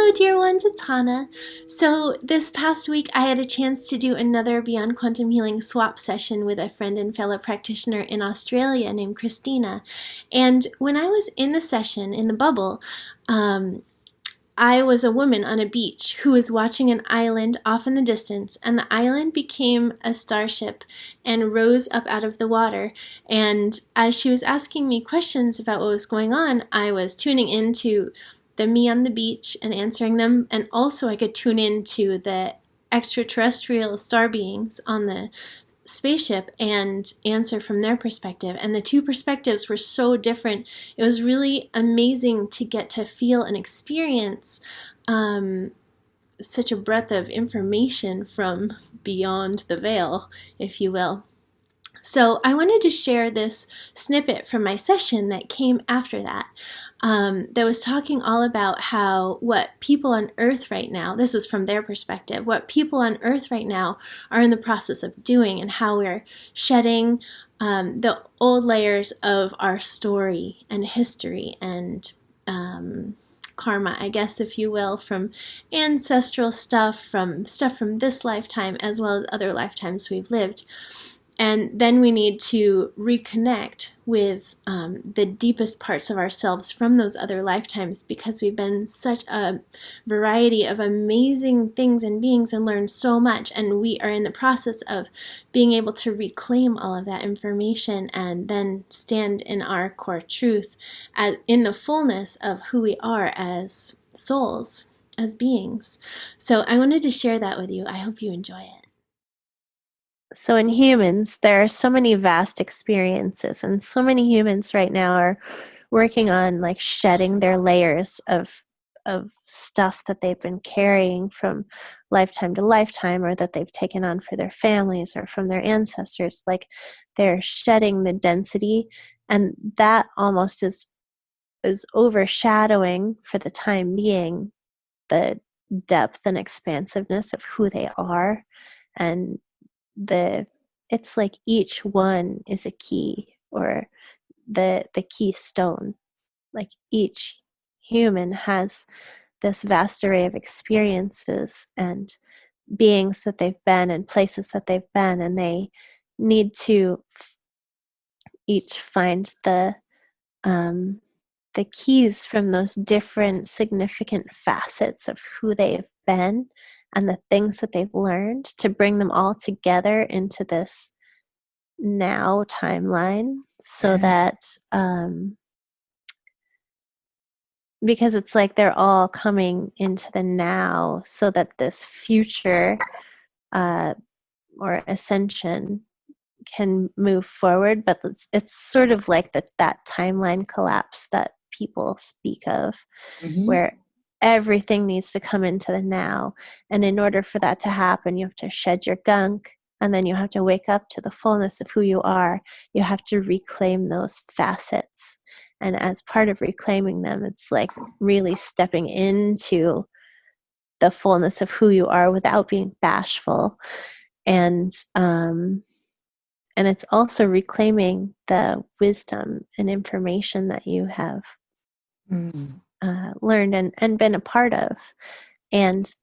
Hello, dear ones, it's Hannah. So, this past week I had a chance to do another Beyond Quantum Healing swap session with a friend and fellow practitioner in Australia named Christina. And when I was in the session, in the bubble, um, I was a woman on a beach who was watching an island off in the distance, and the island became a starship and rose up out of the water. And as she was asking me questions about what was going on, I was tuning into the me on the beach and answering them, and also I could tune into the extraterrestrial star beings on the spaceship and answer from their perspective. And the two perspectives were so different. It was really amazing to get to feel and experience such a breadth of information from beyond the veil, if you will. So I wanted to share this snippet from my session that came after that. That was talking all about how what people on Earth right now, this is from their perspective, what people on Earth right now are in the process of doing, and how we're shedding the old layers of our story and history and karma, I guess, if you will, from ancestral stuff from this lifetime as well as other lifetimes we've lived. And then we need to reconnect with the deepest parts of ourselves from those other lifetimes, because we've been such a variety of amazing things and beings and learned so much. And we are in the process of being able to reclaim all of that information and then stand in our core truth in the fullness of who we are as souls, as beings. So I wanted to share that with you. I hope you enjoy it. So in humans, there are so many vast experiences, and so many humans right now are working on like shedding their layers of stuff that they've been carrying from lifetime to lifetime, or that they've taken on for their families or from their ancestors. Like they're shedding the density, and that almost is overshadowing for the time being the depth and expansiveness of who they are. And it's like each one is a key, or the keystone. Like each human has this vast array of experiences and beings that they've been and places that they've been, and they need to each find um, the keys from those different significant facets of who they've been and the things that they've learned, to bring them all together into this now timeline, so that because it's like they're all coming into the now, so that this future uh, or ascension can move forward. But it's sort of like that timeline collapse that people speak of, Mm-hmm. where everything needs to come into the now. And in order for that to happen, you have to shed your gunk, and then you have to wake up to the fullness of who you are. You have to reclaim those facets. And as part of reclaiming them, it's like really stepping into the fullness of who you are without being bashful. And it's also reclaiming the wisdom and information that you have Mm. learned and been a part of. And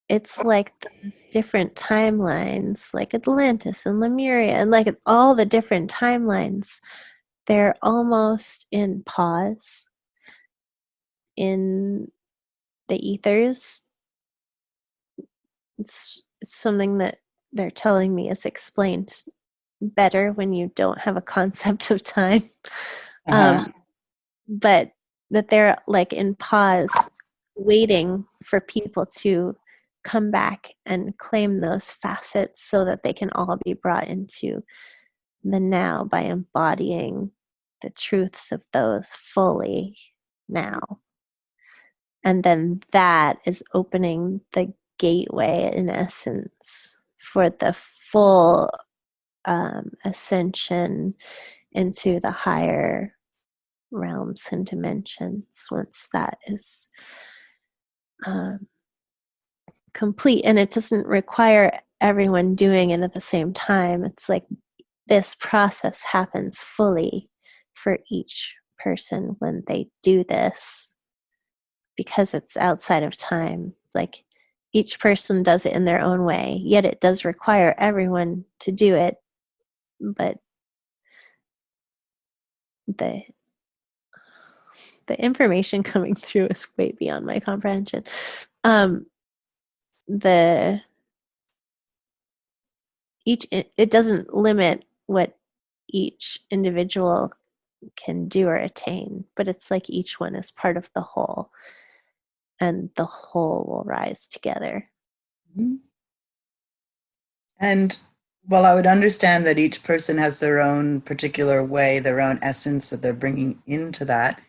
it's like these different timelines, like Atlantis and Lemuria, and like all the different timelines, they're almost in pause in the ethers. It's something that they're telling me is explained better when you don't have a concept of time. Uh-huh. But that they're like in pause, waiting for people to come back and claim those facets, so that they can all be brought into the now by embodying the truths of those fully now. And then that is opening the gateway, in essence, for the full ascension into the higher realms and dimensions, once that is um, complete. And it doesn't require everyone doing it at the same time. It's like this process happens fully for each person when they do this. because it's outside of time. It's like each person does it in their own way, yet it does require everyone to do it. But the information coming through is way beyond my comprehension. It doesn't limit what each individual can do or attain, but it's like each one is part of the whole, and the whole will rise together. Mm-hmm. And while I would understand that each person has their own particular way, their own essence that they're bringing into that,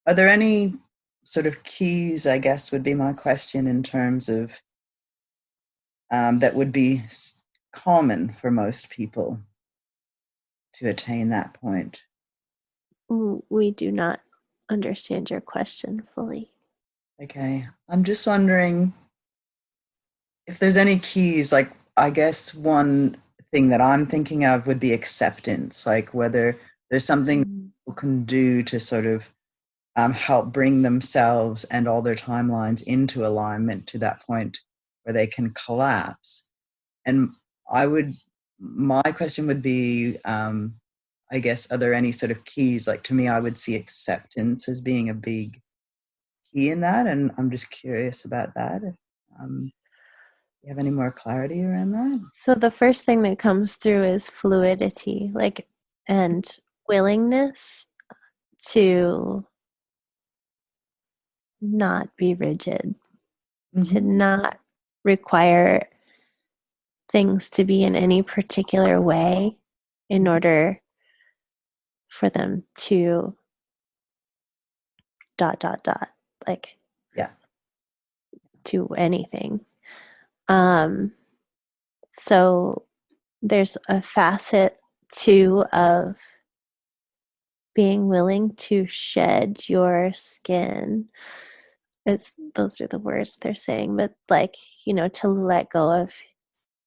are there any sort of keys, I guess would be my question, in terms of that would be common for most people to attain that point? We do not understand your question fully. Okay. I'm just wondering if there's any keys. Like, I guess one thing that I'm thinking of would be acceptance, like whether there's something people can do to sort of help bring themselves and all their timelines into alignment to that point where they can collapse. And my question would be, I guess, are there any sort of keys? Like, to me, I would see acceptance as being a big key in that. And I'm just curious about that. If you have any more clarity around that? So the first thing that comes through is fluidity, like, and willingness to not be rigid, to not require things to be in any particular way in order for them to ... like, Yeah. do anything. So there's a facet too of being willing to shed your skin. Those are the words they're saying, but like, to let go of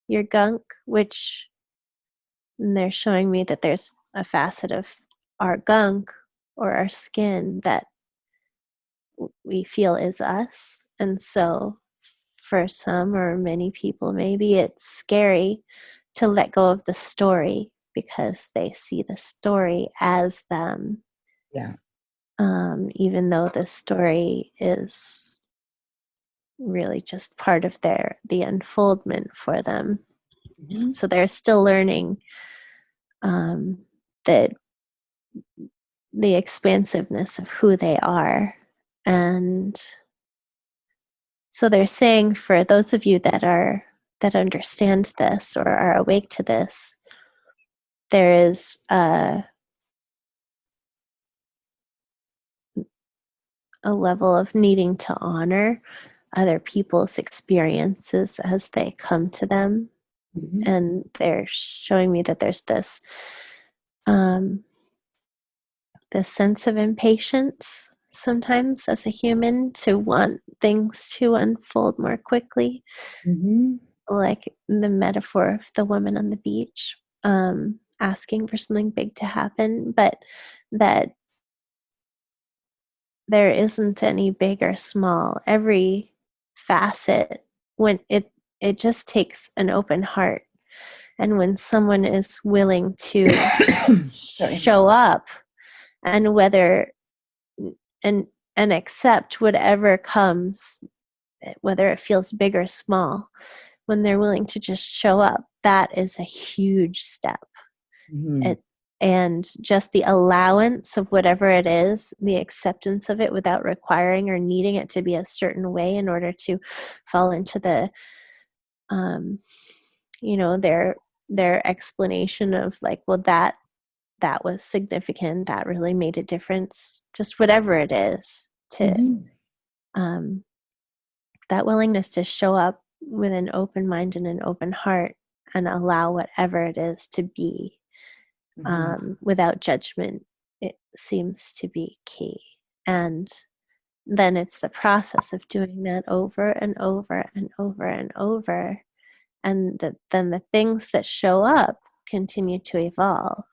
your gunk, which they're showing me that there's a facet of our gunk or our skin that we feel is us. And so for some or many people, maybe it's scary to let go of the story because they see the story as them. Yeah. Even though the story is really just part of the unfoldment for them. Mm-hmm. So they're still learning that the expansiveness of who they are. And so they're saying, for those of you that understand this or are awake to this, there is a level of needing to honor other people's experiences as they come to them. Mm-hmm. And they're showing me that there's this sense of impatience sometimes as a human to want things to unfold more quickly. Mm-hmm. Like the metaphor of the woman on the beach, asking for something big to happen, but that there isn't any big or small. Every facet, when it just takes an open heart, and when someone is willing to show up, and whether and accept whatever comes, whether it feels big or small, when they're willing to just show up, that is a huge step. Mm-hmm. And just the allowance of whatever it is, the acceptance of it without requiring or needing it to be a certain way in order to fall into the, their explanation of like, well, that was significant, that really made a difference, just whatever it is, to that willingness to show up with an open mind and an open heart and allow whatever it is to be, without judgment, it seems to be key. And then it's the process of doing that over and over and over and over. And then the things that show up continue to evolve.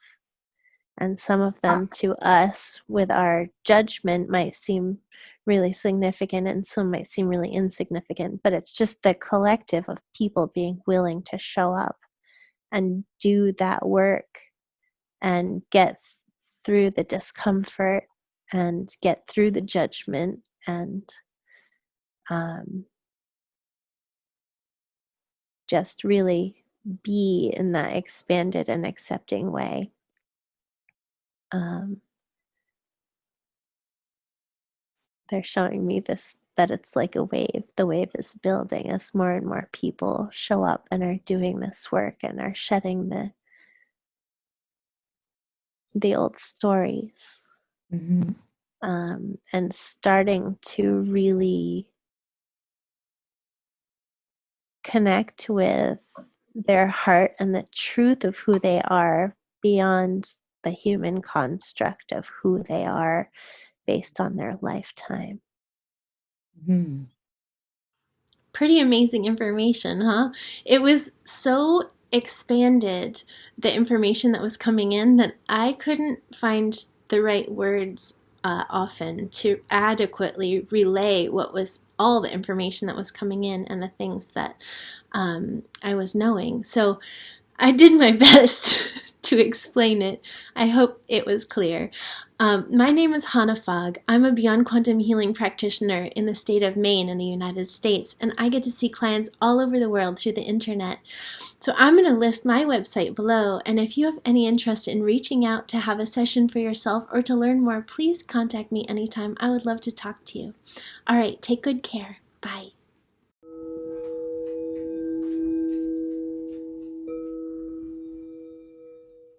And some of them to us with our judgment might seem really significant, and some might seem really insignificant, but it's just the collective of people being willing to show up and do that work and get through the discomfort and get through the judgment and just really be in that expanded and accepting way. They're showing me this, that it's like a wave. The wave is building as more and more people show up and are doing this work and are shedding the old stories, and starting to really connect with their heart and the truth of who they are beyond the human construct of who they are based on their lifetime. Pretty amazing information, huh? It was so expanded, the information that was coming in, that I couldn't find the right words often to adequately relay what was all the information that was coming in and the things that I was knowing. So I did my best to explain it. I hope it was clear. My name is Hannah Fogg. I'm a Beyond Quantum Healing practitioner in the state of Maine in the United States, and I get to see clients all over the world through the internet. So I'm going to list my website below, and if you have any interest in reaching out to have a session for yourself or to learn more, please contact me anytime. I would love to talk to you. All right, take good care. Bye.